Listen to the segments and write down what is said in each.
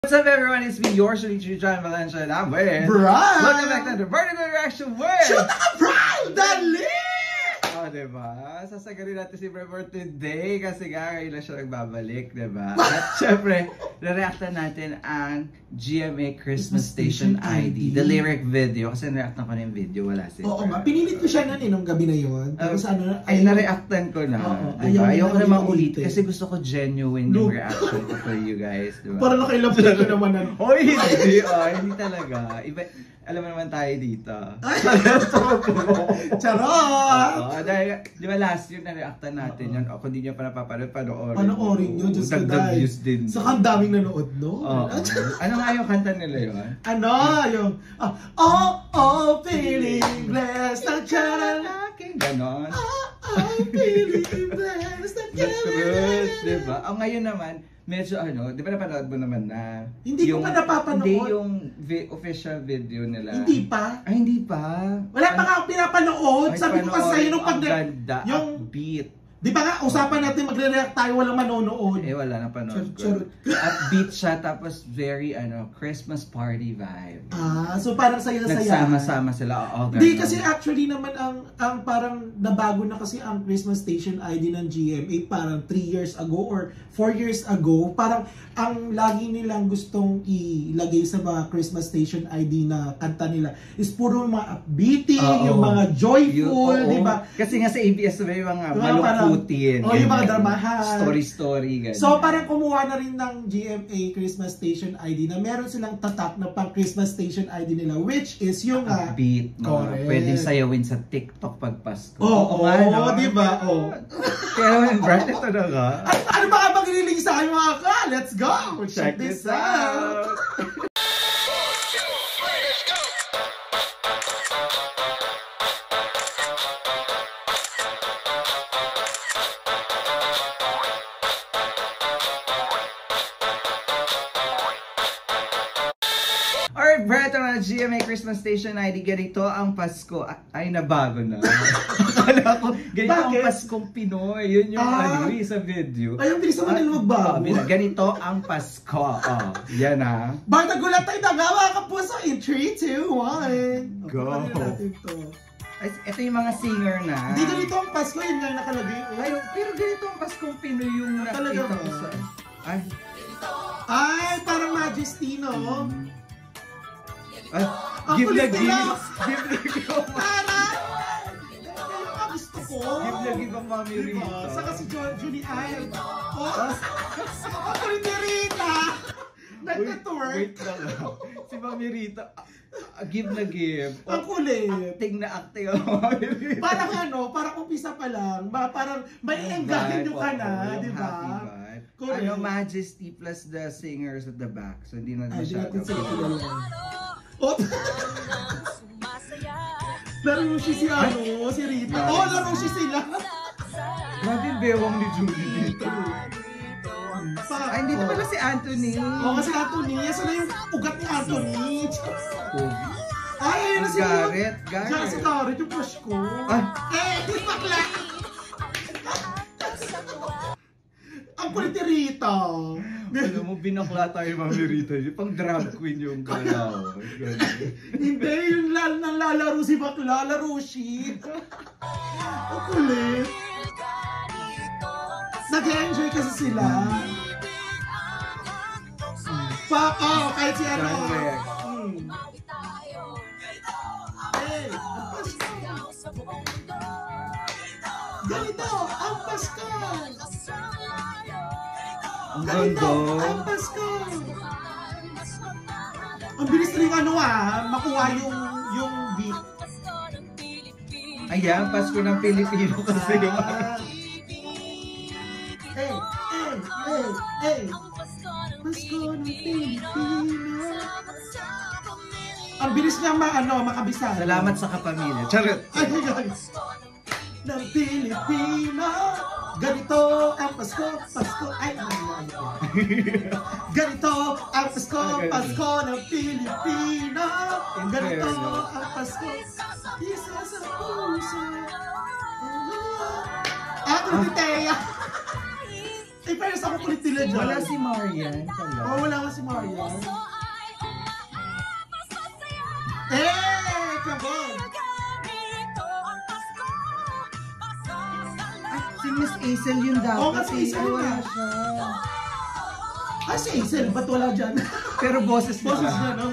What's up everyone, it's me, yours truly, John Valencia, and I'm with Brian! Welcome back to the Vertical Reaction with Shoot ka, Brian! Dali! Oh, diba? Sasagarin natin si Brian for today kasi ngayon lang siya nagbabalik, diba? At syempre, na-reactan natin ang GMA Christmas Station ID, the lyric video, kasi na-reactan ko na yung video, wala si Oo nga, pinilit ko siya nun nung gabi na yun. Tapos ay na-reactan ko na, diba? Ayoko na maulit kasi gusto ko genuine yung reaction ko for you guys, diba? Para nakilapit ko naman na. Oy, hindi talaga. Iba, alam mo naman tayo dito. Charot! Dahil, di ba last year na-reactan natin yun. Kung di nyo pa napapanood, panoorin nyo, just to die. Views din. So, ang daming nanood, no? Ano nga yung kanta nila yun? Ano? Yung, oh, feeling blessed, ganon. Oh, feeling blessed, diba? Ngayon naman, medyo di ba napanood mo naman na? Hindi ko pa napapanood. Hindi yung official video nila. Hindi pa? Ay, hindi pa. Wala pa nga akong pinapanood. Sabi ko kasi sa'yo nung ang ganda, yung beat. Di ba nga, usapan natin magre-react tayo, walang manonood. Wala na panood ko. Upbeat siya, tapos very, Christmas party vibe. So parang saya-saya. Nagsama-sama sila. Hindi, kasi actually naman, ang parang nabago na kasi ang Christmas Station ID ng GMA parang 3 years ago or 4 years ago. Parang ang lagi nilang gustong ilagay sa mga Christmas Station ID na kanta nila is puro mga upbeating, yung mga joyful, di ba? Kasi nga sa ABS may mga malungkot. Yung mga dramahan. Story, ganyan. So, parang kumuha na rin ng GMA Christmas Station ID na meron silang tatak na pang Christmas Station ID nila, which is yung beat, pwedeng sayawin sa TikTok pag Pasko. Di ba? Kaya, Brad, ito na nga. Ano ba ka bang ililing sa akin mga ka? Let's go! Check this out! Alright, Brett, ang GMA Christmas Station ID, ganito ang Pasko. Ay, nabago na. Akala ko, ganito ang Paskong Pinoy. Yun yung sa video. Ay, ang bilis naman nila magbago. Ganito ang Pasko. Yan ha. Bakit nagulat tayo nagawa ka po sa in 3, 2, 1. Go! Ito yung mga singer na. Hindi ganito ang Pasko, yun nga yung nakalagay. Pero ganito ang Paskong Pinoy yung nakita ko sa... Ay, parang Majesty, no? Give na give. Parang! Gusto ko. Give na give ang Mami Rita. Saka si Julie Ann. Ako rin ni Rita. Nagka-twerk. Wait lang. Si Mami Rita. Give na give. Ang kulit. Acting na acting ang Mami Rita. Parang parang umpisa pa lang. Parang may engagement nyo ka na, di ba? Majesty plus the singers at the back. So hindi na masyado. Larushi si si Rita. Larushi sila. Grabe yung bewang ni Julie dito. Hindi pa pala si Anthony. Kasi Anthony. Saan na yung ugat ni Anthony? Ayun na si Garrett. Si Garrett, yung crush ko. Di bakla. Ang kulit ni Rita. Alam mo, binakla tayo Mami Rita. Pang drag queen yung galaw. Hindi, yung lalaro si bakla, Larushi. Ang kulit. Nag-enjoy kasi sila. Kahit si ganito ang Pasko. Ang ganda. Ang Pasko. Ang bilis rin makuha yung beat. Ayan, Pasko ng Pilipino kasi yung Pasko ng Pilipino. Ang bilis niya makabisa. Salamat sa kapamilya. Charot. Ng Pilipino. Ganito ang Pasko. Ganito ang Pasko ng Pilipino. Ganito ang Pasko. Isa sa puso. Ako ni Teya. Eh, pero sa kukulit nila dyan. Wala si Marian pala. Oh, wala nga si Marian. Eh, come on! Si Miss Hazel yun dapat. Oo nga, si Hazel yun wala nga. siya. Ah, si Hazel, ba't wala dyan? Pero boses niya. Boses niya, no?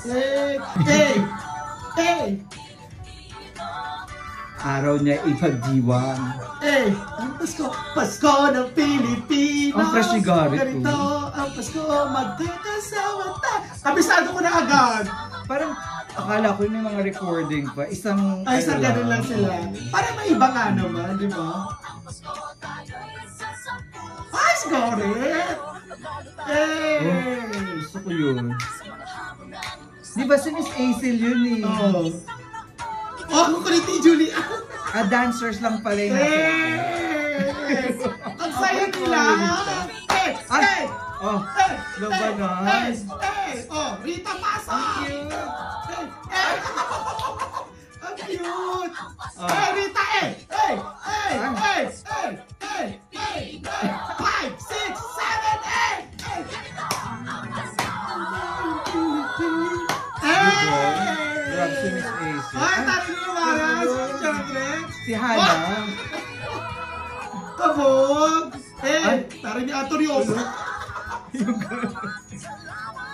Eh, eh, eh, Araw niya ipagdiwang. eh, ang Pasko ng Pilipino. Ang fresh ni Gary to. Ganito, ang Pasko, magkakasama ta. Kabisado ko na agad. Parang akala ko yung mga recording pa. Isang Ganun lang sila. Para may iba nga naman, di ba? Ay, Scarlett! Eh! Gusto ko yun. Di ba si Miss Hazel yun eh? Oo. Oh, ang kulit ni Julie. Dancers lang pala yung Eh! Ang saya nila! Eh! Eh! Oh, Eh! labanan. Oh, Rita Pasa! Ang cute. Eh! Ang cute! Oh. Eh, Rita! Eh! Eh! Eh! Eh! Eh! Eh! 5, 6, 7, 8! Grabe si Miss Hazel. Ay, tari niyo naman! Siyempre! Si Hannah. Kabog! Eh! Ay. Tari ni Atorioso!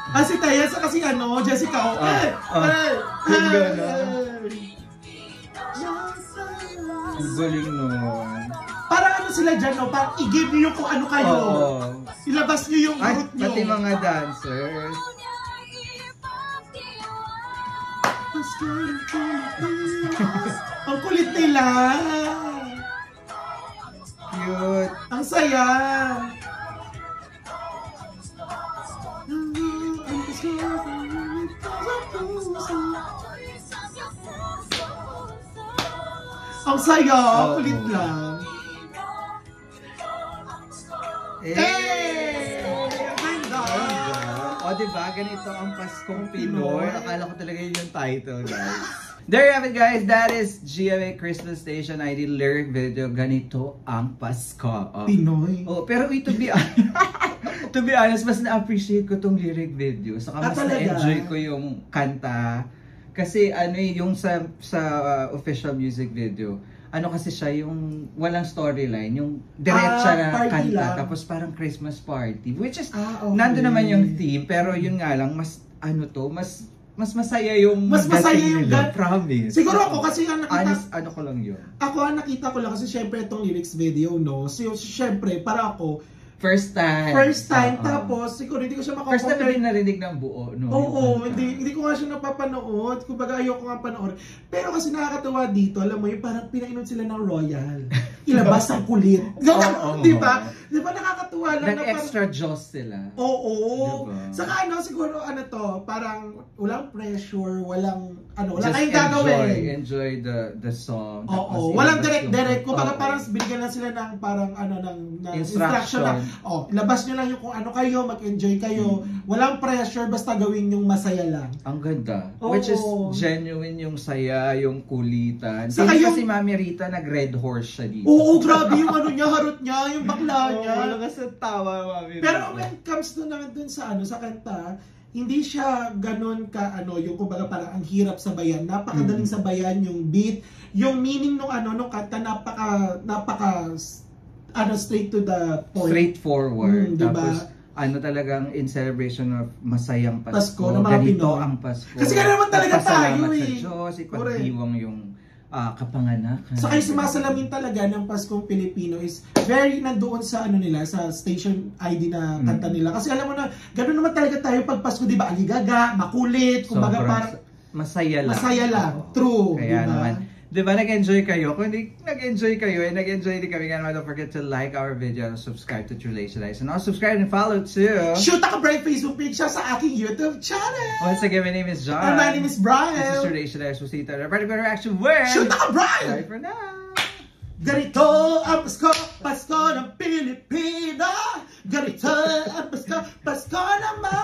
Ah, si Taya sa kasi ano, Jessica O. Eh! Yung gano'n. Ang galing nun. Parang ano sila dyan, no? Parang i-give nyo kung ano kayo. Oo. Ilabas nyo yung Ay, root nyo. pati mga dancers. Ang kulit nila. Cute. Ang saya. Ang saya, Oo. kulit lang. Eh! Ang ganda. O, diba? Ganito ang Paskong Pinoy. Akala ko talaga yun yung title, guys. There you have it, guys. That is GMA Christmas Station ID lyric video. Ganito ang Pasko. Oh. Pinoy. Oh, pero to be honest, mas na-appreciate ko tong lyric video. Saka mas talaga? na-enjoy ko yung kanta. Kasi ano yung sa official music video, ano kasi siya yung walang storyline, yung diretsa na party kanta, lang. tapos parang Christmas party, which is Okay. nandun naman yung theme, pero yun nga lang, mas masaya yung Mas masaya yung nila, promise. Siguro ako kasi ang nakita, Honest, ano ko lang yun. ako ang nakita ko lang kasi syempre itong lyrics video, no? So syempre, para ako, First time. tapos siguro hindi ko siya First time makakompare. rin narinig ng buo, no? Oo, yung kanta. hindi ko nga siya napapanood. Kumbaga ayoko nga panoorin. Pero kasi nakakatuwa dito, alam mo yung parang pinainom sila ng royal. Ilabas ang kulit. Oo. Di ba? Di ba nakakatuwa lang na parang... Nag-extra Diyos sila. Oo. Diba? Saka ano, siguro ano to, parang walang pressure, walang ano, wala Just kayong gagawin. enjoy the song. Oo, Tapos walang ilabas direct. yung- Kumbaga Oo. parang binigyan na sila ng parang ano ng instruction Instruction. na ilabas nyo lang yung kung ano kayo, mag-enjoy kayo. Walang pressure, basta gawin yung masaya lang. Ang ganda. Oo. Which is genuine yung saya, yung kulitan. Saka Hindi yung- kasi Mami Rita nag-red horse siya dito. Oo, grabe yung ano niya, harot niya, yung bakla niya. kasi tawa Mami Rita. Pero when it comes to naman dun sa ano sa kanta, hindi siya ganun ka ano, yung kumbaga parang ang hirap sabayan. Napakadaling sabayan yung beat, yung meaning nung ano nung kanta napaka ano straight to the point. Straightforward. Diba? Tapos ano talagang in celebration of masayang Pasko Pasko. ng mga Ganito Pinoy. ang Pasko. Kasi nga naman talaga Nagpasalamat tayo sa eh. Diyos, ipagdiwang yung kapanganakan. So kayo sumasalamin talaga ng Paskong Pilipino is very nandoon sa ano nila, sa station ID na kanta nila. Kasi alam mo na, gano'n naman talaga tayo pag Pasko, di ba? Aligaga, makulit, kumbaga Sobrang parang masaya lang. masaya lang. Oo. True, Kaya diba? naman, di ba nag-enjoy kayo? Kung hindi nag-enjoy kayo, nag-enjoy din kami. Kaya naman, don't forget to like our video and subscribe to True Lazy Lies. And also subscribe and follow too. Shoot ako bright Facebook page siya sa aking YouTube channel. Once again, my name is John. And my name is Brian. This is True Lazy Lies. We'll see you later. Ready for reaction with... Shoot ako Brian! Bye for now. Ganito ang Pasko, Pasko ng Pilipino. Ganito ang Pasko, Pasko naman.